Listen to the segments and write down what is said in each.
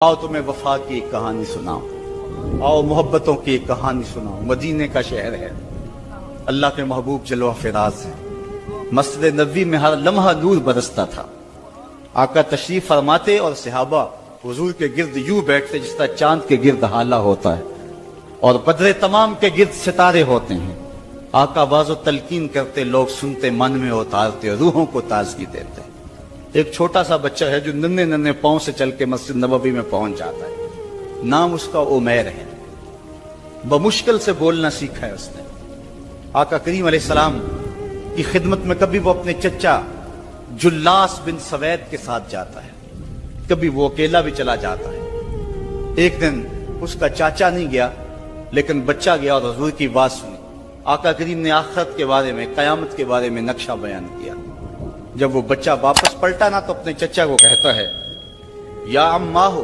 आओ तुम्हें वफा की एक कहानी सुनाऊं, आओ मोहब्बतों की एक कहानी सुनाऊं। मदीने का शहर है, अल्लाह के महबूब जलवा फिराज है। मस्जिद नबवी में हर लम्हा नूर बरसता था। आका तशरीफ फरमाते और सहाबा हुजूर के गिर्द यूं बैठते जिस तरह चांद के गिर्द हाला होता है और बदरे तमाम के गिर्द सितारे होते हैं। आका वाज़ो तलकीन करते, लोग सुनते, मन में उतारते, रूहों को ताजगी देते। एक छोटा सा बच्चा है जो नन्हे नन्हे पांव से चल के मस्जिद नबवी में पहुंच जाता है। नाम उसका उमैर है। बमुश्किल से बोलना सीखा है उसने। आका करीम अलैहिस्सलाम की खिदमत में कभी वो अपने चचा जुल्लास बिन सवैद के साथ जाता है, कभी वो अकेला भी चला जाता है। एक दिन उसका चाचा नहीं गया लेकिन बच्चा गया और हुजूर की बात सुनी। आका करीम ने आखिरत के बारे में, कयामत के बारे में नक्शा बयान किया। जब वो बच्चा वापस पलटा ना तो अपने चचा को कहता है, या अम्माहु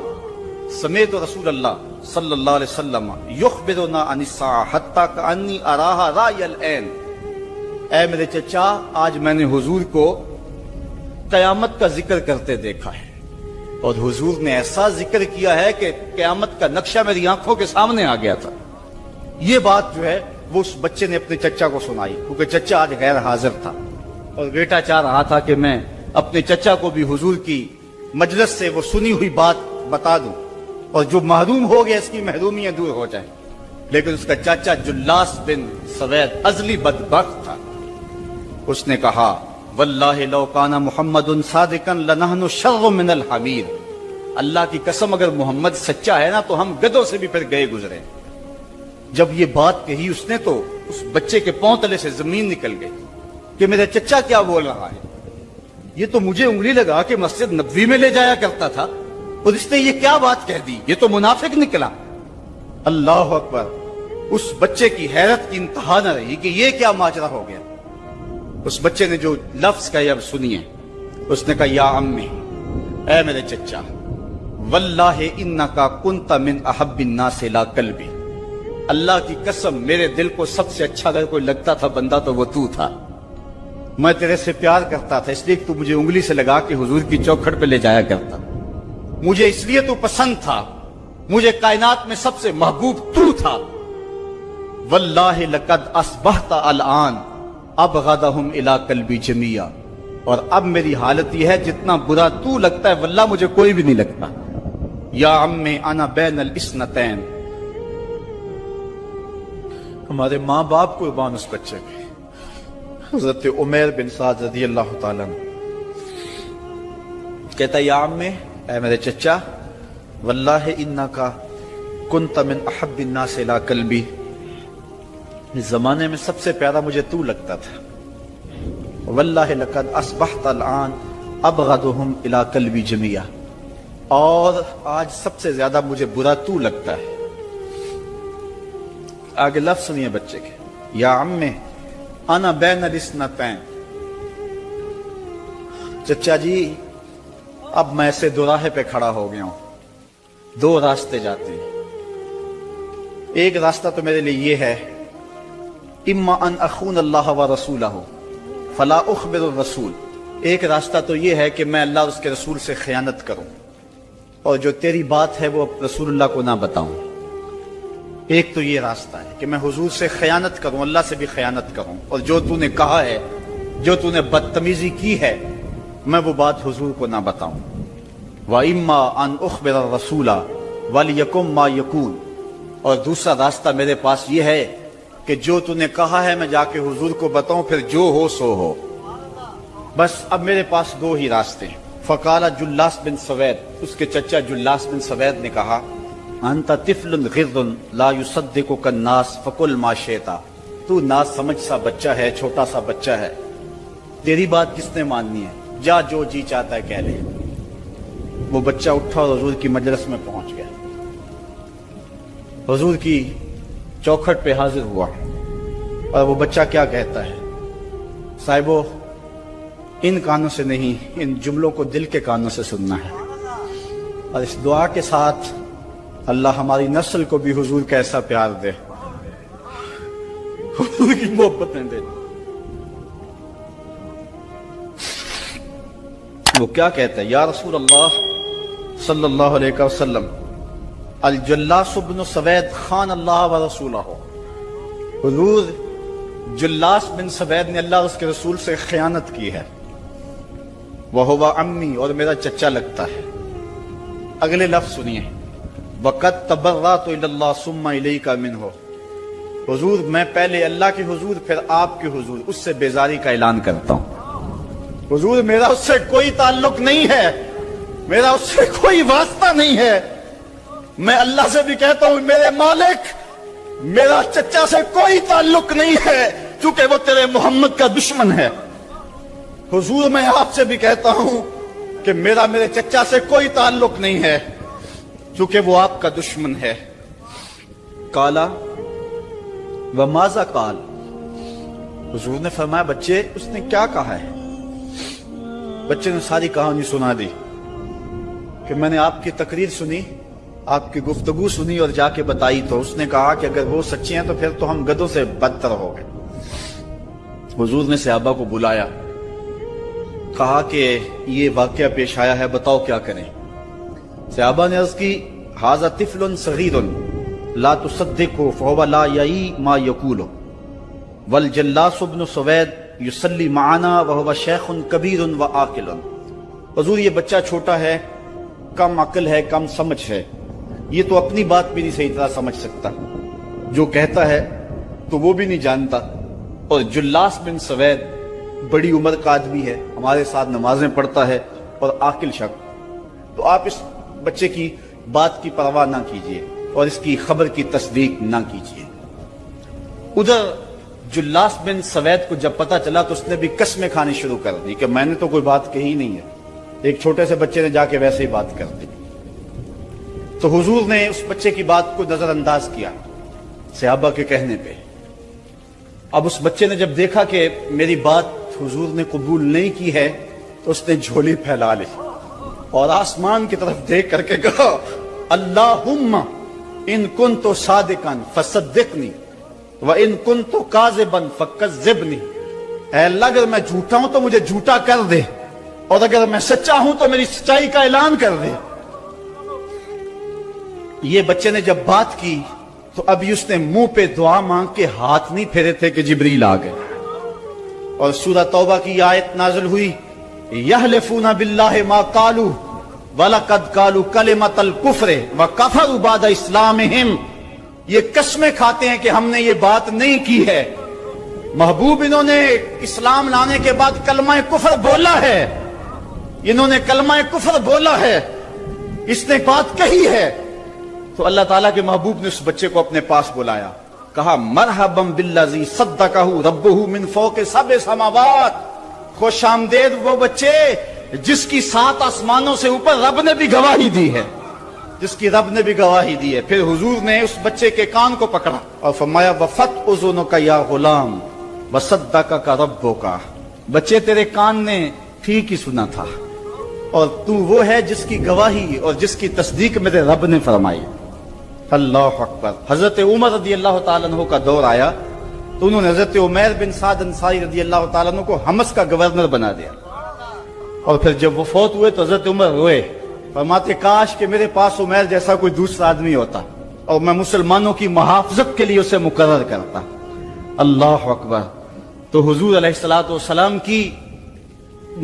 समेत रसूल अल्लाह सल्लल्लाहु अलैहि वसल्लम युखबिरुना अनिस्सा हत्ता कअन्नी अराहा रायल ऐन। ऐ मेरे चचा, आज मैंने हुजूर को कयामत का जिक्र करते देखा है और हुजूर ने ऐसा जिक्र किया है कि कयामत का नक्शा मेरी आंखों के सामने आ गया था। ये बात जो है वो उस बच्चे ने अपने चचा को सुनाई, क्योंकि चचा आज गैर हाजिर था और बेटा चाह रहा था कि मैं अपने चचा को भी हुजूर की मजलिस से वो सुनी हुई बात बता दूं और जो महरूम हो गया इसकी महरूमियां दूर हो जाए। लेकिन उसका चाचा जुल्लास बिन सवैद अजली बदबख्त था। उसने कहा, वल्लाहि लौ काना मुहम्मदुन सादिकन लनहनु शर्रु मिनल हमीर। अल्लाह की कसम, अगर मोहम्मद सच्चा है ना तो हम गधों से भी फिर गए गुजरे। जब ये बात कही उसने तो उस बच्चे के पांव तले से जमीन निकल गई कि मेरा चचा क्या बोल रहा है। ये तो मुझे उंगली लगा कि मस्जिद नबवी में ले जाया करता था और इसने ये क्या बात कह दी, ये तो मुनाफिक निकला। अल्लाह अकबर। उस बच्चे की हैरत की इंतहा न रही कि ये क्या माजरा हो गया। उस बच्चे ने जो लफ्ज कहे अब सुनिए। उसने कहा, या अम्मी, ऐ मेरे चचा, वल्लाहि इन्नका कुन्ता मिन अहब्बिन नास इला कल्बी। अल्लाह की कसम, मेरे दिल को सबसे अच्छा अगर कोई लगता था बंदा तो वो तू था। मैं तेरे से प्यार करता था इसलिए तू मुझे उंगली से लगा के हुजूर की चौखट पे ले जाया करता। मुझे इसलिए तू पसंद था, मुझे कायनात में सबसे महबूब तू था। वल्लाहि लक़द अस्बहता अलआन अबग़दहुम इला कल्बी जमिया। और अब मेरी हालत यह है, जितना बुरा तू लगता है वल्लाह मुझे कोई भी नहीं लगता। या अम्मे अना बैनल इस्नतैन। हमारे माँ बाप कुर्बान उस बच्चे के। हज़रत उमैर बिन साद रज़ी अल्लाह ताला कहता, या अम्मे, ऐ मेरे चचा, वल्लाहि इन्नका कुन्त मिन अहब्बिन नास इला कल्बी। इस जमाने में सबसे प्यारा मुझे तू लगता था। वल्लाहि लक़द अस्बहता अलआन अबग़दुहुम इला कल्बी जमिया। और आज सबसे ज्यादा मुझे बुरा तू लगता है। आगे लफ्ज सुनिए बच्चे के, या अम्मे अना बैनल इस्नतैन। चचा जी, अब मैं ऐसे दोराहे पे खड़ा हो गया हूं। दो रास्ते जाते हैं। एक रास्ता तो मेरे लिए ये है, इम्मा अन अखून अल्लाह व रसूलहु फला उखबिरु रसूल। एक रास्ता तो ये है कि मैं अल्लाह और उसके रसूल से खयानत करूं और जो तेरी बात है वो रसूलुल्लाह को ना बताऊं। एक तो ये रास्ता है कि मैं हुजूर से खयानत करूं, अल्लाह से भी खयानत करूं, और जो तूने कहा है, जो तूने बदतमीजी की है, मैं वो बात हुजूर को ना बताऊं। व इम्मा अन उखबिर रसूला वलियकुम मा यकून। और दूसरा रास्ता मेरे पास ये है कि जो तूने कहा है मैं जाके हुजूर को बताऊं, फिर जो हो सो हो। बस अब मेरे पास दो ही रास्ते हैं। फकाला जुल्लास बिन सवैद, उसके चचा जुल्लास बिन सवैद ने कहा, अंता तिफलुन गिर्दुन ला युसद्दिकुका अन्नास फकुल मा शिता। तू ना समझ सा बच्चा है, छोटा सा बच्चा है, तेरी बात किसने माननी है, जा जो जी चाहता है कह ले। वो बच्चा उठा और हुजूर की मजलिस में पहुंच गया। हुजूर की चौखट पे हाजिर हुआ और वो बच्चा क्या कहता है, साहिबो, इन कानों से नहीं, इन जुमलों को दिल के कानों से सुनना है। और इस दुआ के साथ अल्लाह हमारी नस्ल को भी हुजूर का ऐसा प्यार दे, हुजूर की मोहब्बतें दे। वो क्या कहता है, या रसूल अल्लाह صلی اللہ علیہ وسلم الجلاس بن سوید خان اللہ و رسولہ، حضور جلاس بن سوید نے اللہ اور اس کے رسول سے خیانت کی ہے، وہو عمی، اور میرا چچا لگتا ہے۔ اگلے لفظ سنیے، وقد تبرأت الی اللہ ثم الیک منہ، حضور میں پہلے اللہ کے حضور پھر آپ کے حضور اس سے بیزاری کا اعلان کرتا ہوں۔ حضور میرا اس سے کوئی تعلق نہیں ہے، میرا اس سے کوئی واسطہ نہیں ہے۔ میں اللہ سے بھی کہتا ہوں میرے مالک، میرا چچا سے کوئی تعلق نہیں ہے کیونکہ وہ تیرے محمد کا دشمن ہے۔ حضور میں آپ سے بھی کہتا ہوں کہ میرا میرے چچا سے کوئی تعلق نہیں ہے کیونکہ وہ آپ کا دشمن ہے۔ قالا وماذا قال، حضور نے فرمایا بچے اس نے کیا کہا ہے؟ بچے نے ساری کہانی سنا دی کہ میں نے آپ کی تقریر سنی، آپ کی گفتگو سنی اور جا کے بتائی تو اس نے کہا کہ اگر وہ سچے ہیں تو پھر تو ہم گدھوں سے بدتر ہو گئے۔ حضور نے صحابہ کو بلایا، کہا کہ یہ واقعہ پیش آیا ہے، بتاؤ کیا کریں؟ صحابہ نے عرض کی ھذا طفل صغیر لا تصدقه فهو لا یعی ما یقول والجلاس بن سوید یصلی معنا وهو شیخ کبیر وعاقل، حضور یہ بچہ چھوٹا ہے، کم عقل ہے، کم سمجھ ہے، یہ تو اپنی بات بھی نہیں صحیح طرح سمجھ سکتا، جو کہتا ہے تو وہ بھی نہیں جانتا، اور جلاس بن سوید بڑی عمر کا آدمی ہے، ہمارے ساتھ نمازیں پڑھتا ہے اور عاقل شخص، تو آپ اس بچے کی بات کی پرواہ نہ کیجیے اور اس کی خبر کی تصدیق نہ کیجیے۔ ادھر جلاس بن سوید کو جب پتا چلا تو اس نے بھی قسمیں کھانی شروع کر دی کہ میں نے تو کوئی بات کہی نہیں ہے، ایک چھوٹے سے بچے نے جا کے ویسے ہی بات کر دی۔ تو حضور نے اس بچے کی بات کو نظر انداز کیا صحابہ کے کہنے پہ۔ اب اس بچے نے جب دیکھا کہ میری بات حضور نے قبول نہیں کی ہے تو اس نے جھولی پھیلا لی اور آسمان کی طرف دیکھ کر کے کہا اللہم ان کنت صادقا فصدقنی وان کنت کاذبا فکذبنی، اے اللہ اگر میں جھوٹا ہوں تو مجھے جھوٹا کر دے اور اگر میں سچا ہوں تو میری سچائی کا اعلان کر دے۔ یہ بچے نے جب بات کی تو ابھی اس نے منہ پہ دعا مانگ کے ہاتھ نہیں پھیرے تھے کہ جبریل آ گئے، اور سورہ توبہ کی آیت نازل ہوئی یحلفون باللہ ما قالوا وَلَقَدْ قَالُوا كَلِمَةَ الْكُفْرِ وَكَفَرُوا بَعْدَ اسْلَامِهِمْ، یہ قسمیں کھاتے ہیں کہ ہم نے یہ بات نہیں کی ہے، محبوب انہوں نے اسلام لانے کے بعد کلمہ کفر بولا ہے، انہوں نے کلمہ کفر بولا ہے، اس نے بات کہی ہے۔ تو اللہ تعالیٰ کے محبوب نے اس بچے کو اپنے پاس بلایا، کہا مرحبا بالذی صدقہ ربہ من فوق سبع سماوات، خوش آمدید وہ بچے جس کی 7 آسمانوں سے اوپر رب نے بھی گواہی دی ہے، جس کی رب نے بھی گواہی دی ہے۔ پھر حضور نے اس بچے کے کان کو پکڑا اور فرمایا وفت اذنک یا غلام وصدقک ربک، بچے تیرے کان نے ٹھیک ہی سنا تھا اور تو وہ ہے جس کی گواہی اور جس کی تصدیق میرے رب نے فرمائی۔ اللہ اکبر۔ حضرت عمر رضی اللہ تعالیٰ عنہ کا دور آیا تو انہوں نے حضرت عمیر بن سعد انصاری رضی اللہ تعالیٰ عنہ کو حمص کا گورنر بنا دیا، اور پھر جب وہ فوت ہوئے تو حضرت عمر روئے، فرماتے کاش کہ میرے پاس عمیر جیسا کوئی دوسرا آدمی ہوتا اور میں مسلمانوں کی محافظت کے لیے اسے مقرر کرتا۔ اللہ اکبر۔ تو حضور علیہ الصلوۃ والسلام کی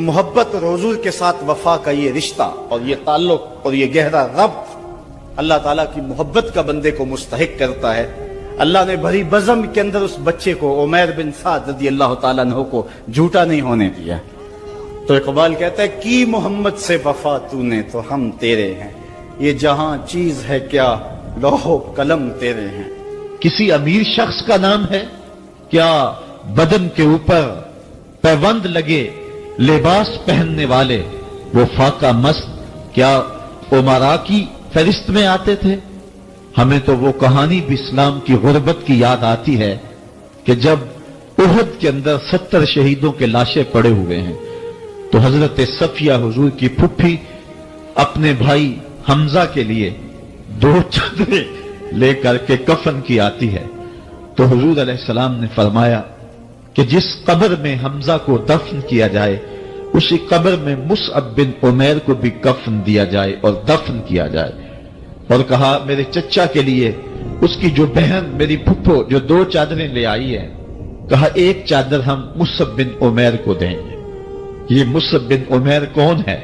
محبت اور حضور کے ساتھ وفا کا یہ رشتہ اور یہ تعلق اور یہ گہرا ربط اللہ تعالیٰ کی محبت کا بندے کو مستحق کرتا ہے۔ اللہ نے بھری بزم کے اندر اس بچے کو عمیر بن سعد رضی اللہ تعالیٰ عنہ کو جھوٹا نہیں ہونے دیا۔ تو اقبال کہتا ہے کی محمد سے وفا تو نے تو ہم تیرے ہیں، یہ جہاں چیز ہے کیا لوح و قلم تیرے ہیں۔ کسی امیر شخص کا نام ہے کیا بدن کے اوپر پیوند لگے لباس پہننے والے وہ فاقہ مست کیا امراء کی فہرست میں آتے تھے؟ ہمیں تو وہ کہانی بھی اسلام کی غربت کی یاد آتی ہے کہ جب احد کے اندر 70 شہیدوں کے لاشیں پڑے ہوئے ہیں تو حضرت صفیہ حضور کی پھپھی اپنے بھائی حمزہ کے لیے 2 چادریں لے کر کے کفن کی آتی ہے، تو حضور علیہ السلام نے فرمایا کہ جس قبر میں حمزہ کو دفن کیا جائے उसी कब्र में मुसअब बिन उमैर को भी कफन दिया जाए और दफन किया जाए। और कहा मेरे चचा के लिए उसकी जो बहन मेरी फुफ्फो जो 2 चादरें ले आई है, कहा एक चादर हम मुसअब बिन उमैर को देंगे। ये मुसअब बिन उमैर कौन है?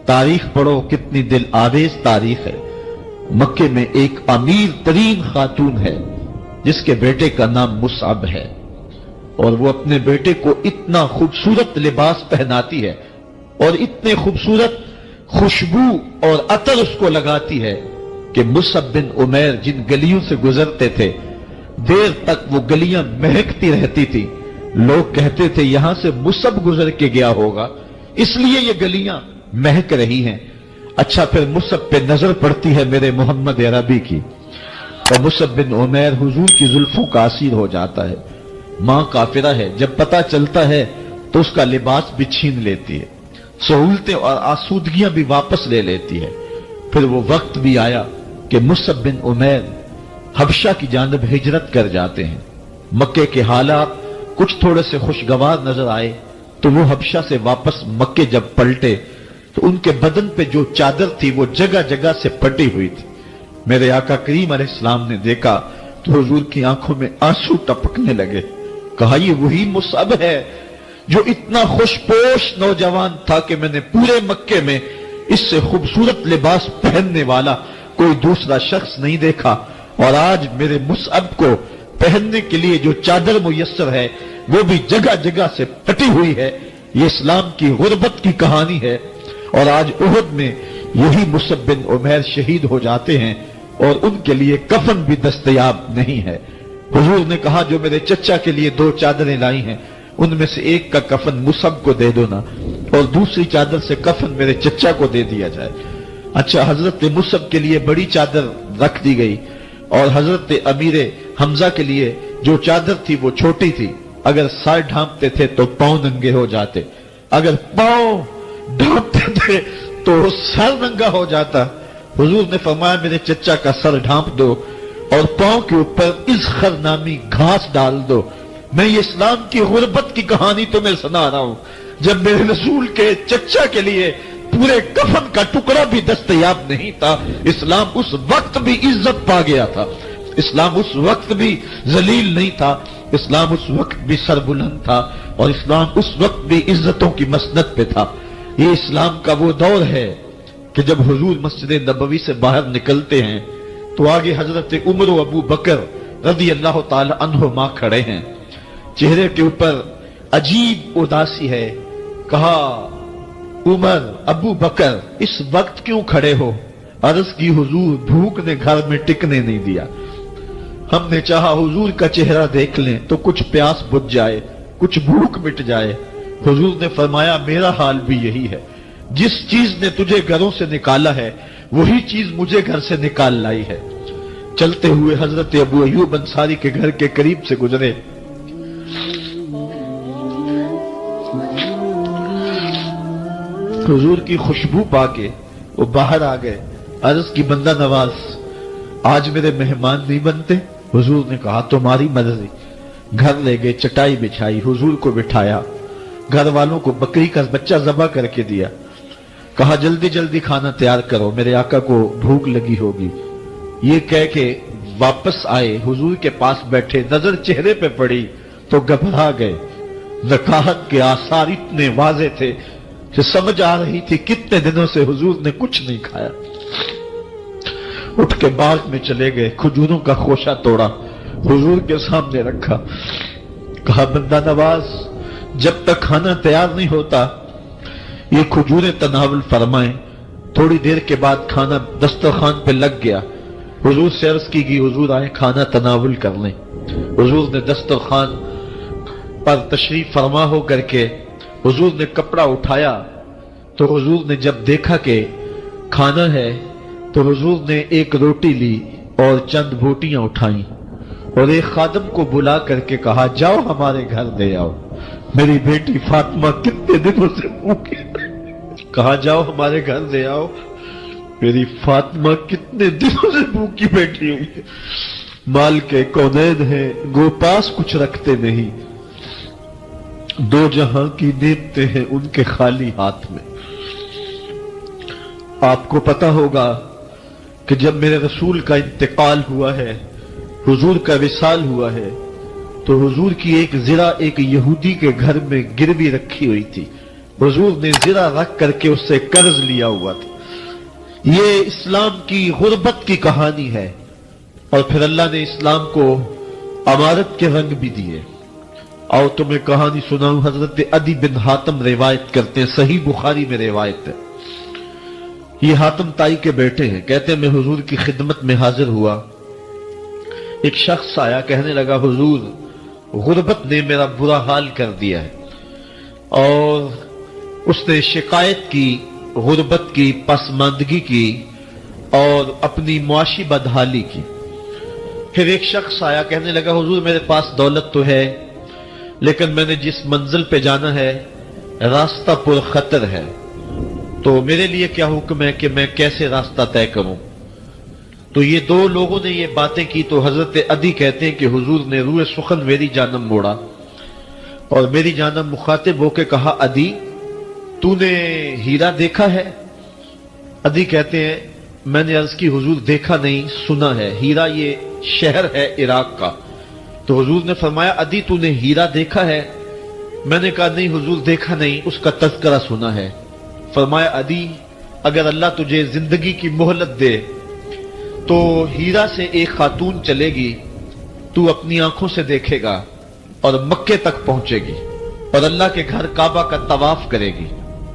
तारीख पढ़ो, कितनी दिल आवेज तारीख है। मक्के में एक अमीर तरीन खातून है जिसके बेटे का नाम मुसअब है, और वो अपने बेटे को इतना खूबसूरत लिबास पहनाती है और इतने खूबसूरत खुशबू और अतर उसको लगाती है कि मुसअब बिन उमैर जिन गलियों से गुजरते थे देर तक वो गलियां महकती रहती थी। लोग कहते थे यहां से मुसअब गुजर के गया होगा इसलिए ये गलियां महक रही हैं। अच्छा, फिर मुसअब पे नजर पड़ती है मेरे मोहम्मद अरबी की, और मुसअब बिन उमैर हुजूर की जुल्फों का असीर हो जाता है। मां काफिरा है, जब पता चलता है तो उसका लिबास भी छीन लेती है, सहूलतें और आसूदगियां भी वापस ले लेती है। फिर वो वक्त भी आया कि मुसअब बिन उमैर हबशा की जानब हिजरत कर जाते हैं। मक्के के हालात कुछ थोड़े से खुशगवार नजर आए तो वो हबशा से वापस मक्के जब पलटे तो उनके बदन पे जो चादर थी वो जगह जगह से फटी हुई थी। मेरे आका करीम अलैहिस्सलाम ने देखा तो हुजूर की आंखों में आंसू टपकने लगे। कहा ये वही मुसअब है जो इतना खुशपोश नौजवान था कि मैंने पूरे मक्के में इससे खूबसूरत लिबास पहनने वाला कोई दूसरा शख्स नहीं देखा, और आज मेरे मुसअब को पहनने के लिए जो चादर मुयस्सर है वो भी जगह जगह से फटी हुई है। ये इस्लाम की गुर्बत की कहानी है। और आज उहद में यही मुसअब बिन उमैर शहीद हो जाते हैं और उनके लिए कफन भी दस्तयाब नहीं है। हुजूर ने कहा जो मेरे चचा के लिए 2 चादरें लाई हैं उनमें से एक का कफन मुसअब को दे दो ना, और दूसरी चादर से कफन मेरे चचा को दे दिया जाए। अच्छा, हजरत मुसअब के लिए बड़ी चादर रख दी गई और हजरत अमीर हमजा के लिए जो चादर थी वो छोटी थी। अगर सर ढांपते थे तो पांव नंगे हो जाते, अगर पांव ढांपते थे तो सर नंगा हो जाता। हुजूर ने फरमाया मेरे चचा का सर ढांप दो और पांव के ऊपर इज़खर नामी घास डाल दो। मैं ये इस्लाम की गुर्बत की कहानी तुम्हें सुना रहा हूं, जब मेरे रसूल के चचा के लिए पूरे कफन का टुकड़ा भी दस्तयाब नहीं था। इस्लाम उस वक्त भी इज्जत पा गया था, इस्लाम उस वक्त भी जलील नहीं था, इस्लाम उस वक्त भी सरबुलंद था, और इस्लाम उस वक्त भी इज्जतों की मसनद पे था। ये इस्लाम का वो दौर है कि जब हुजूर मस्जिद नबवी से बाहर निकलते हैं तो आगे हजरत उमर व अबू बकर रज़ी अल्लाह ताला अन्हुमा खड़े हैं। चेहरे के ऊपर अजीब उदासी है। कहा उमर, अबू बकर, इस वक्त क्यों खड़े हो? अर्ज की हुजूर, भूख ने घर में टिकने नहीं दिया। हमने चाहा हुजूर का चेहरा देख लें तो कुछ प्यास बुझ जाए, कुछ भूख मिट जाए। हुजूर ने फरमाया मेरा हाल भी यही है। जिस चीज ने तुझे घरों से निकाला है वही चीज मुझे घर से निकाल लाई है। चलते हुए हजरत अबू अयूब अंसारी के घर के करीब से गुजरे। हुजूर की खुशबू पाके वो बाहर आ गए। अर्ज की बंदा नवाज, आज मेरे मेहमान नहीं बनते? हुजूर ने कहा तुम्हारी मर्जी। घर ले गए, चटाई बिछाई, हुजूर को बिठाया, घर वालों को बकरी का बच्चा ज़बह करके दिया। कहा जल्दी जल्दी खाना तैयार करो, मेरे आका को भूख लगी होगी। ये कह के वापस आए, हुजूर के पास बैठे, नजर चेहरे पे पड़ी तो घबरा गए। ज़कात के आसार इतने वाजे थे कि समझ आ रही थी कितने दिनों से हुजूर ने कुछ नहीं खाया। उठ के बाग में चले गए, खजूरों का खोशा तोड़ा, हुजूर के सामने रखा। कहा बंदा नवाज, जब तक खाना तैयार नहीं होता ये खजूरें तनावुल फरमाएं। थोड़ी देर के बाद खाना दस्तरखान पे लग गया। हुजूर से अर्ज की गई हुजूर आए खाना तनावुल कर लें। हुजूर ने दस्तरखान पर तशरीफ फरमा हो करके हुजूर ने कपड़ा उठाया तो हुजूर ने जब देखा कि खाना है तो हुजूर ने एक रोटी ली और चंद बोटियां उठाई और एक खादम को बुला करके कहा जाओ हमारे घर दे आओ, मेरी बेटी फातिमा कितने दिनों से भूखी है। कहा जाओ हमारे घर दे आओ, मेरी फातिमा कितने दिनों से भूखी बैठी हुई है। माल के कौनैन है, गोपास कुछ रखते नहीं। दो जहां की नेमतें हैं उनके खाली हाथ में। आपको पता होगा कि जब मेरे रसूल का इंतकाल हुआ है, हुजूर का विसाल हुआ है, तो हुजूर की एक ज़िरा एक यहूदी के घर में गिरवी रखी हुई थी। हुजूर ने ज़िरा रख करके उससे कर्ज लिया हुआ था। ये इस्लाम की गुर्बत की कहानी है। और फिर अल्लाह ने इस्लाम को अमारत के रंग भी दिए। आओ तुम्हें कहानी सुनाऊं। हजरत अदी बिन हातम रिवायत करते हैं, सही बुखारी में रिवायत है। ये हातम ताई के बेटे हैं। कहते हैं मैं हुजूर की खिदमत में हाजिर हुआ। एक शख्स आया, कहने लगा हुजूर, गुर्बत ने मेरा बुरा हाल कर दिया है। और उसने शिकायत की, गुर्बत की, पसमानदगी की और अपनी मुआशी बदहाली की। फिर एक शख्स आया, कहने लगा हुजूर मेरे पास दौलत तो है, लेकिन मैंने जिस मंजिल पे जाना है रास्ता पुरखतर है, तो मेरे लिए क्या हुक्म है कि मैं कैसे रास्ता तय करूं। तो ये दो लोगों ने ये बातें की। तो हजरत अदी कहते हैं कि हुजूर ने रूए सुखन मेरी जानब मोड़ा और मेरी जानब मुखातिब होके कहा, अदी तूने हीरा देखा है? अदी कहते हैं मैंने अर्ज की हुजूर देखा नहीं, सुना है। हीरा ये शहर है इराक का। तो हुजूर ने फरमाया, अदी तूने हीरा देखा है? मैंने कहा नहीं हुजूर देखा नहीं, उसका तज़किरा सुना है। फरमाया, अदी अगर अल्लाह तुझे जिंदगी की मोहलत दे तो हीरा से एक खातून चलेगी, तू अपनी आंखों से देखेगा और मक्के तक पहुंचेगी और अल्लाह के घर काबा का तवाफ करेगी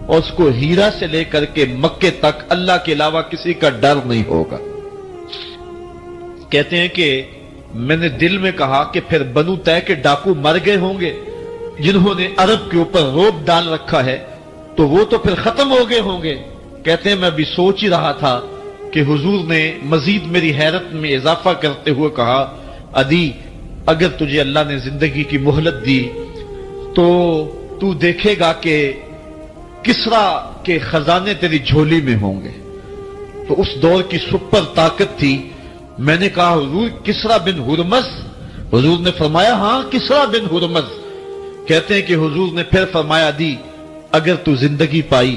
और उसको हीरा से लेकर के मक्के तक अल्लाह के अलावा किसी का डर नहीं होगा। कहते हैं कि मैंने दिल में कहा कि फिर बनु तय के डाकू मर गए होंगे जिन्होंने अरब के ऊपर रोब डाल रखा है, तो वो तो फिर खत्म हो गए होंगे। कहते हैं मैं भी सोच ही रहा था कि हुजूर ने मजीद मेरी हैरत में इजाफा करते हुए कहा, अदी अगर तुझे अल्लाह ने जिंदगी की मोहलत दी तो तू देखेगा कि किसरा के खजाने तेरी झोली में होंगे। तो उस दौर की सुपर ताकत थी। मैंने कहा हुजूर किसरा बिन हुरमज? हुजूर ने फरमाया हां किसरा बिन हुरमज। कहते हैं कि हुजूर ने फिर फरमाया, दी अगर तू जिंदगी पाई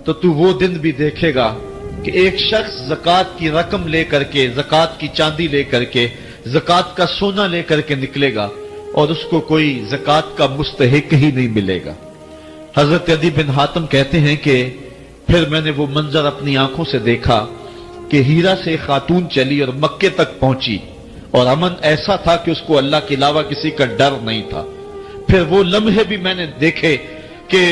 तो तू वो दिन भी देखेगा कि एक शख्स ज़कात की रकम लेकर के, ज़कात की चांदी लेकर के, ज़कात का सोना लेकर के निकलेगा और उसको कोई ज़कात का मुस्तहिक ही नहीं मिलेगा। हजरत अदी बिन हातम कहते हैं कि फिर मैंने वो मंजर अपनी आंखों से देखा कि हीरा से खातून चली और मक्के तक पहुंची और अमन ऐसा था कि उसको अल्लाह के अलावा किसी का डर नहीं था। फिर वो लम्हे भी मैंने देखे कि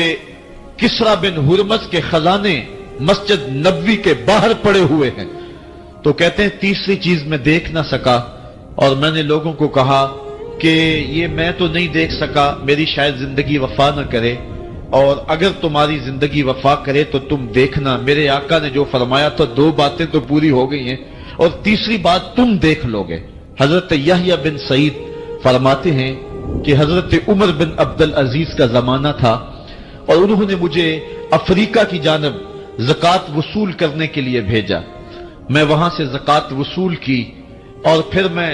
किसरा बिन हुरमज के खजाने मस्जिद नबवी के बाहर पड़े हुए हैं। तो कहते हैं तीसरी चीज मैं देख ना सका और मैंने लोगों को कहा कि ये मैं तो नहीं देख सका, मेरी शायद जिंदगी वफा न करे, और अगर तुम्हारी जिंदगी वफा करे तो तुम देखना मेरे आका ने जो फरमाया तो दो बातें तो पूरी हो गई हैं और तीसरी बात तुम देख लोगे। हजरत यहया बिन सईद फरमाते हैं कि हजरत उमर बिन अब्दुल अजीज का जमाना था और उन्होंने मुझे अफ्रीका की जानब ज़कात वसूल करने के लिए भेजा। मैं वहां से ज़कात वसूल की और फिर मैं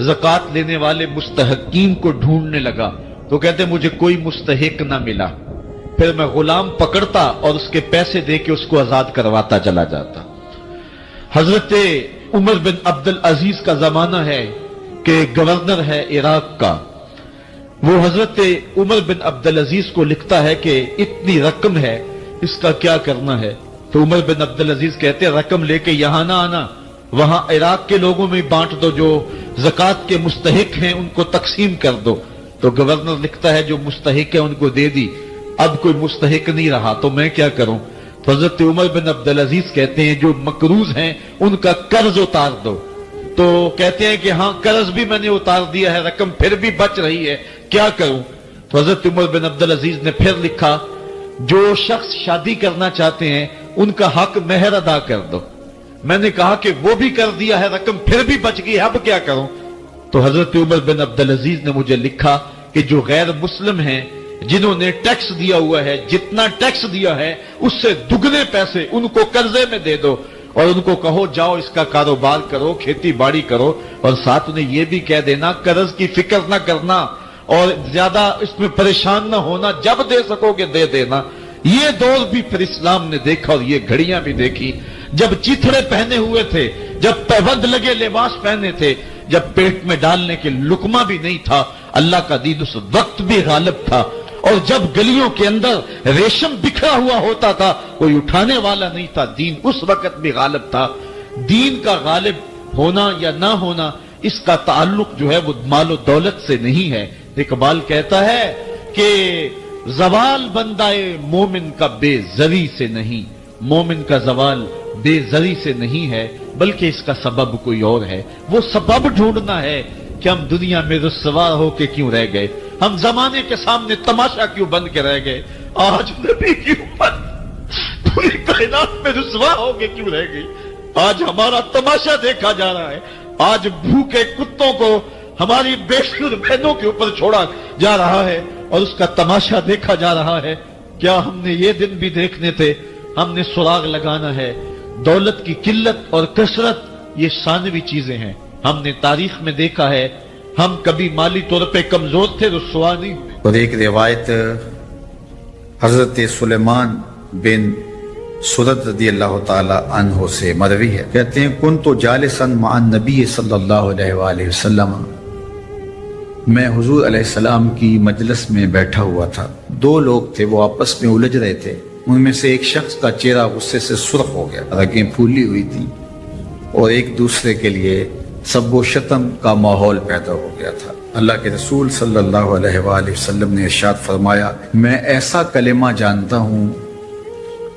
ज़कात लेने वाले मुस्तहकीन को ढूंढने लगा। तो कहते मुझे कोई मुस्तहिक ना मिला। फिर मैं गुलाम पकड़ता और उसके पैसे दे के उसको आजाद करवाता चला जाता। हजरत उमर बिन अब्दुल अजीज का जमाना है कि गवर्नर है इराक का। वो हजरत उमर बिन अब्दुल अजीज को लिखता है कि इतनी रकम है, इसका क्या करना है। तो उमर बिन अब्दुल अजीज कहते हैं रकम लेके यहां ना आना, वहां इराक के लोगों में बांट दो, जो ज़कात के मुस्तहिक हैं उनको तकसीम कर दो। तो गवर्नर लिखता है जो मुस्तहिक है उनको दे दी, अब कोई मुस्तहिक नहीं रहा तो मैं क्या करूं। तो हजरत उमर बिन अब्दुल अजीज कहते हैं जो मकरूज हैं उनका कर्ज उतार दो। तो कहते हैं कि हां कर्ज भी मैंने उतार दिया है, रकम फिर भी बच रही है, क्या करूं। तो हजरत उमर बिन अब्दुल अजीज ने फिर लिखा जो शख्स शादी करना चाहते हैं उनका हक मेहर अदा कर दो। मैंने कहा कि वो भी कर दिया है, रकम फिर भी बच गई, अब क्या करूं। तो हजरत उमर बिन अब्दुल अजीज ने मुझे लिखा कि जो गैर मुस्लिम हैं जिन्होंने टैक्स दिया हुआ है, जितना टैक्स दिया है उससे दुगने पैसे उनको कर्जे में दे दो और उनको कहो जाओ इसका कारोबार करो, खेती बाड़ी करो, और साथ उन्हें यह भी कह देना कर्ज की फिक्र ना करना, اور زیادہ اس میں پریشان نہ ہونا، جب دے سکو گے دے دینا. یہ دور بھی پھر اسلام نے دیکھا اور یہ گھڑیاں بھی دیکھی جب چیتھڑے پہنے ہوئے تھے، جب پیوند لگے لباس پہنے تھے، جب پیٹ میں ڈالنے کے لقمہ بھی نہیں تھا. اللہ کا دین اس وقت بھی غالب تھا. اور جب گلیوں کے اندر ریشم بکھرا ہوا ہوتا تھا، کوئی اٹھانے والا نہیں تھا، دین اس وقت بھی غالب تھا. دین کا غالب ہونا یا نہ ہونا، اس کا تعلق جو ہے وہ مال و دولت سے نہیں ہے. اقبال کہتا ہے کہ زوال بندائے مومن کا بے زری سے نہیں، مومن کا زوال بے زری سے نہیں ہے، بلکہ اس کا سبب کوئی اور ہے. وہ سبب ڈھونڈنا ہے کہ ہم دنیا میں رسوا ہو کے کیوں رہ گئے، ہم زمانے کے سامنے تماشا کیوں بن کے رہ گئے، آج نبی کی امت پوری کائنات میں رسوا ہو کے کیوں رہ گئی. آج ہمارا تماشا دیکھا جا رہا ہے، آج بھوکے کتوں کو ہماری بے شمار بہنوں کے اوپر چھوڑا جا رہا ہے اور اس کا تماشا دیکھا جا رہا ہے. کیا ہم نے یہ دن بھی دیکھنے تھے؟ ہم نے سراغ لگانا ہے. دولت کی قلت اور کثرت یہ ثانوی چیزیں ہیں. ہم نے تاریخ میں دیکھا ہے ہم کبھی مالی طور پہ کمزور تھے، رسوا نہیں ہوئے. اور ایک روایت حضرت سلیمان بن سرد رضی اللہ تعالی عنہ سے مروی ہے، کہتے ہیں کنت جالسا مع النبی صلی اللہ علیہ وآلہ وسلم، میں حضور علیہ السلام کی مجلس میں بیٹھا ہوا تھا. دو لوگ تھے، وہ آپس میں الجھ رہے تھے. ان میں سے ایک شخص کا چہرہ غصے سے سرخ ہو گیا، رگیں پھولی ہوئی تھیں اور ایک دوسرے کے لیے سب و شتم کا ماحول پیدا ہو گیا تھا. اللہ کے رسول صلی اللہ علیہ وآلہ وسلم نے ارشاد فرمایا میں ایسا کلمہ جانتا ہوں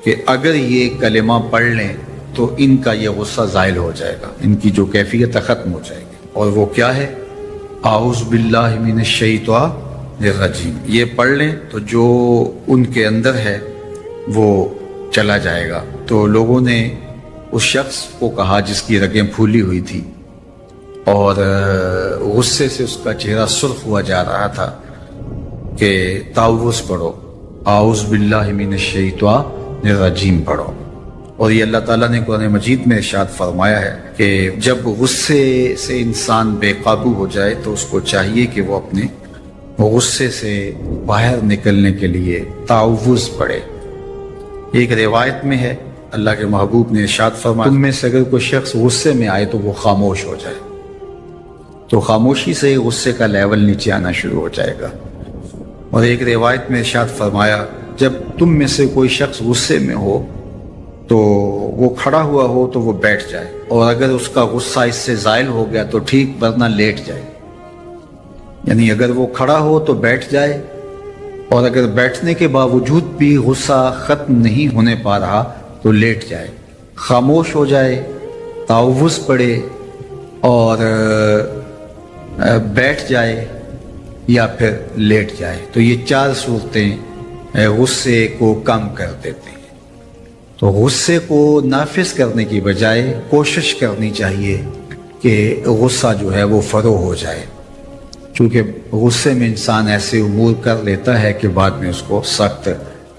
کہ اگر یہ کلمہ پڑھ لیں تو ان کا یہ غصہ زائل ہو جائے گا، ان کی جو کیفیت ختم ہو جائے گی. اور وہ کیا ہے؟ اعوذ باللہ من الشیطان الرجیم. یہ پڑھ لیں تو جو ان کے اندر ہے وہ چلا جائے گا. تو لوگوں نے اس شخص کو کہا جس کی رگیں پھولی ہوئی تھی اور غصے سے اس کا چہرہ سرخ ہوا جا رہا تھا کہ تعوذ پڑھو، اعوذ باللہ من الشیطان الرجیم پڑھو. اور یہ اللہ تعالیٰ نے قرآن مجید میں ارشاد فرمایا ہے کہ جب غصے سے انسان بے قابو ہو جائے تو اس کو چاہیے کہ وہ اپنے غصے سے باہر نکلنے کے لیے تعوذ پڑھے. ایک روایت میں ہے اللہ کے محبوب نے ارشاد فرمایا تم میں سے اگر کوئی شخص غصے میں آئے تو وہ خاموش ہو جائے، تو خاموشی سے ہی غصے کا لیول نیچے آنا شروع ہو جائے گا. اور ایک روایت میں ارشاد فرمایا جب تم میں سے کوئی شخص غصے میں ہو تو وہ کھڑا ہوا ہو تو وہ بیٹھ جائے، اور اگر اس کا غصہ اس سے زائل ہو گیا تو ٹھیک، ورنہ لیٹ جائے. یعنی اگر وہ کھڑا ہو تو بیٹھ جائے، اور اگر بیٹھنے کے باوجود بھی غصہ ختم نہیں ہونے پا رہا تو لیٹ جائے، خاموش ہو جائے، تعوذ پڑھے اور بیٹھ جائے یا پھر لیٹ جائے. تو یہ چار صورتیں غصے کو کم کر دیتے ہیں. تو غصے کو نافذ کرنے کی بجائے کوشش کرنی چاہیے کہ غصہ جو ہے وہ فروغ ہو جائے، چونکہ غصے میں انسان ایسے امور کر لیتا ہے کہ بعد میں اس کو سخت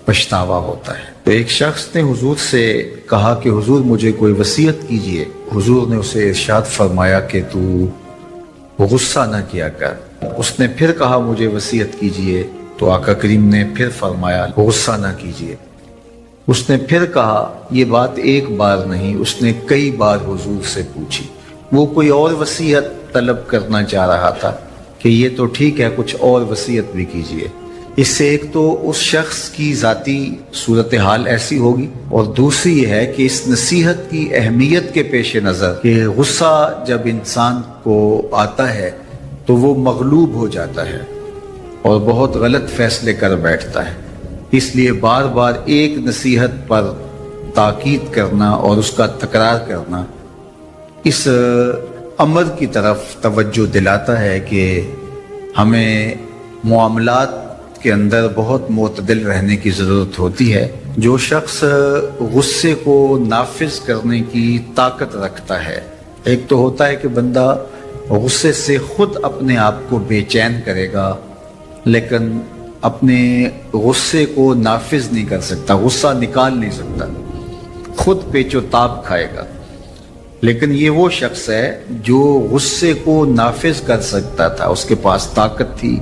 پچھتاوا ہوتا ہے. تو ایک شخص نے حضور سے کہا کہ حضور مجھے کوئی وصیت کیجئے. حضور نے اسے ارشاد فرمایا کہ تو غصہ نہ کیا کر. اس نے پھر کہا مجھے وصیت کیجئے، تو آقا کریم نے پھر فرمایا غصہ نہ کیجئے. اس نے پھر کہا یہ بات ایک بار نہیں، اس نے کئی بار حضور سے پوچھی. وہ کوئی اور وصیت طلب کرنا چاہ رہا تھا کہ یہ تو ٹھیک ہے کچھ اور وصیت بھی کیجئے. اس سے ایک تو اس شخص کی ذاتی صورتحال ایسی ہوگی، اور دوسری یہ ہے کہ اس نصیحت کی اہمیت کے پیش نظر کہ غصہ جب انسان کو آتا ہے تو وہ مغلوب ہو جاتا ہے اور بہت غلط فیصلے کر بیٹھتا ہے. اس لیے بار بار ایک نصیحت پر تاکید کرنا اور اس کا تکرار کرنا اس امر کی طرف توجہ دلاتا ہے کہ ہمیں معاملات کے اندر بہت معتدل رہنے کی ضرورت ہوتی ہے. جو شخص غصے کو نافذ کرنے کی طاقت رکھتا ہے، ایک تو ہوتا ہے کہ بندہ غصے سے خود اپنے آپ کو بے چین کرے گا لیکن اپنے غصے کو نافذ نہیں کر سکتا، غصہ نکال نہیں سکتا، خود پیچ و تاب کھائے گا. لیکن یہ وہ شخص ہے جو غصے کو نافذ کر سکتا تھا، اس کے پاس طاقت تھی،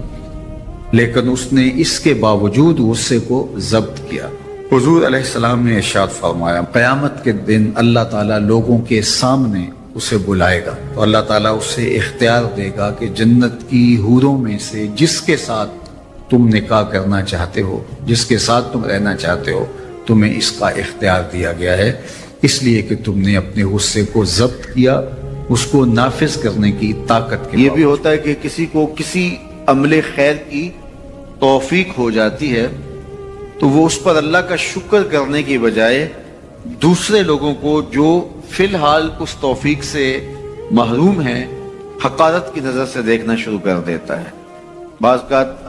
لیکن اس نے اس کے باوجود غصے کو ضبط کیا۔ حضور علیہ السلام نے ارشاد فرمایا قیامت کے دن اللہ تعالیٰ لوگوں کے سامنے اسے بلائے گا تو اللہ تعالیٰ اسے اختیار دے گا کہ جنت کی حوروں میں سے جس کے ساتھ تم نکاح کرنا چاہتے ہو، جس کے ساتھ تم رہنا چاہتے ہو، تمہیں اس کا اختیار دیا گیا ہے، اس لیے کہ تم نے اپنے غصے کو ضبط کیا، اس کو نافذ کرنے کی طاقت کے۔ یہ بھی ہوتا ہے کہ کسی کو کسی عمل خیر کی توفیق ہو جاتی ہے تو وہ اس پر اللہ کا شکر کرنے کی بجائے دوسرے لوگوں کو جو فی الحال اس توفیق سے محروم ہیں حقارت کی نظر سے دیکھنا شروع کر دیتا ہے۔ بعض اوقات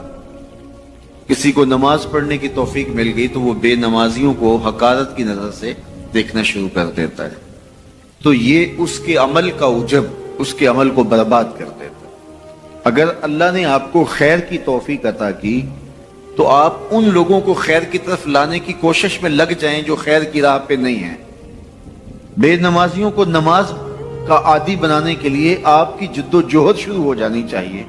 کسی کو نماز پڑھنے کی توفیق مل گئی تو وہ بے نمازیوں کو حقارت کی نظر سے دیکھنا شروع کر دیتا ہے، تو یہ اس کے عمل کا عجب اس کے عمل کو برباد کر دیتا ہے۔ اگر اللہ نے آپ کو خیر کی توفیق عطا کی تو آپ ان لوگوں کو خیر کی طرف لانے کی کوشش میں لگ جائیں جو خیر کی راہ پہ نہیں ہیں۔ بے نمازیوں کو نماز کا عادی بنانے کے لیے آپ کی جد و جہد شروع ہو جانی چاہیے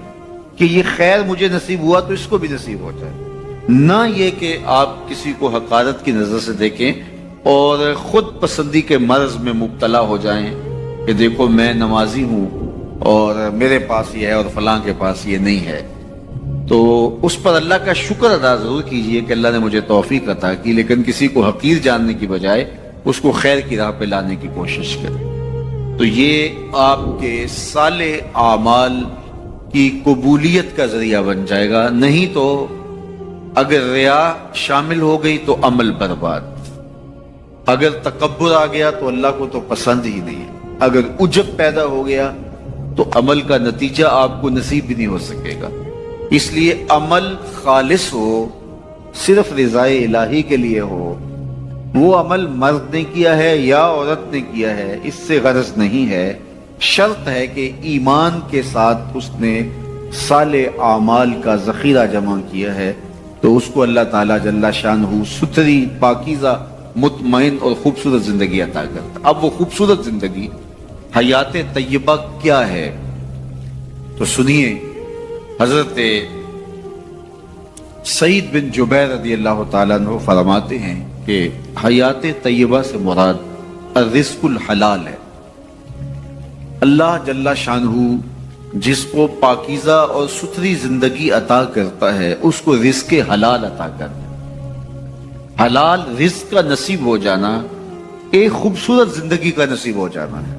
کہ یہ خیر مجھے نصیب ہوا تو اس کو بھی نصیب ہو جائے، نہ یہ کہ آپ کسی کو حقارت کی نظر سے دیکھیں اور خود پسندی کے مرض میں مبتلا ہو جائیں کہ دیکھو میں نمازی ہوں اور میرے پاس یہ ہے اور فلاں کے پاس یہ نہیں ہے۔ تو اس پر اللہ کا شکر ادا ضرور کیجئے کہ اللہ نے مجھے توفیق عطا کی، لیکن کسی کو حقیر جاننے کی بجائے اس کو خیر کی راہ پہ لانے کی کوشش کریں، تو یہ آپ کے صالح اعمال کی قبولیت کا ذریعہ بن جائے گا۔ نہیں تو اگر ریا شامل ہو گئی تو عمل برباد، اگر تکبر آ گیا تو اللہ کو تو پسند ہی نہیں ہے، اگر عجب پیدا ہو گیا تو عمل کا نتیجہ آپ کو نصیب بھی نہیں ہو سکے گا۔ اس لیے عمل خالص ہو، صرف رضائے الہی کے لیے ہو، وہ عمل مرد نے کیا ہے یا عورت نے کیا ہے اس سے غرض نہیں ہے، شرط ہے کہ ایمان کے ساتھ اس نے صالح اعمال کا ذخیرہ جمع کیا ہے تو اس کو اللہ تعالیٰ جل شانہ ستھری، پاکیزہ، مطمئن اور خوبصورت زندگی عطا کرتا۔ اب وہ خوبصورت زندگی حیات طیبہ کیا ہے تو سنیے، حضرت سعید بن جبیر رضی اللہ تعالیٰ عنہ فرماتے ہیں کہ حیات طیبہ سے مراد الرزق الحلال ہے۔ اللہ جل شانہ جس کو پاکیزہ اور ستھری زندگی عطا کرتا ہے اس کو رزق حلال عطا کرتا ہے۔ حلال رزق کا نصیب ہو جانا ایک خوبصورت زندگی کا نصیب ہو جانا ہے،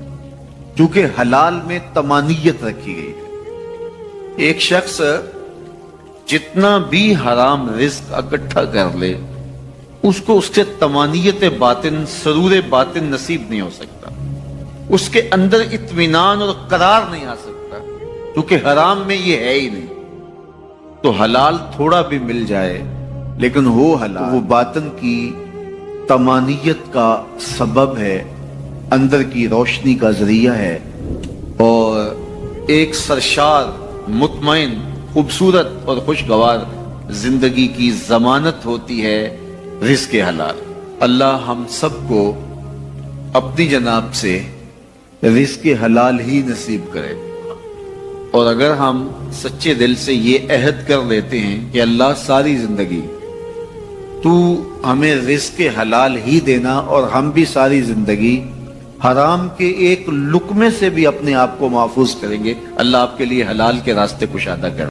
کیونکہ حلال میں طمانیت رکھی گئی ہے۔ ایک شخص جتنا بھی حرام رزق اکٹھا کر لے اس کو اس سے طمانیت باطن، سرور باطن نصیب نہیں ہو سکتا، اس کے اندر اطمینان اور قرار نہیں آ سکتا، کیونکہ حرام میں یہ ہے ہی نہیں۔ تو حلال تھوڑا بھی مل جائے لیکن وہ حلال وہ باطن کی طمانیت کا سبب ہے، اندر کی روشنی کا ذریعہ ہے، اور ایک سرشار، مطمئن، خوبصورت اور خوشگوار زندگی کی ضمانت ہوتی ہے رزق حلال۔ اللہ ہم سب کو اپنی جناب سے رزق حلال ہی نصیب کرے، اور اگر ہم سچے دل سے یہ عہد کر لیتے ہیں کہ اللہ ساری زندگی تو ہمیں رزق حلال ہی دینا اور ہم بھی ساری زندگی حرام کے ایک لقمے سے بھی اپنے آپ کو محفوظ کریں گے، اللہ آپ کے لیے حلال کے راستے کشادہ کر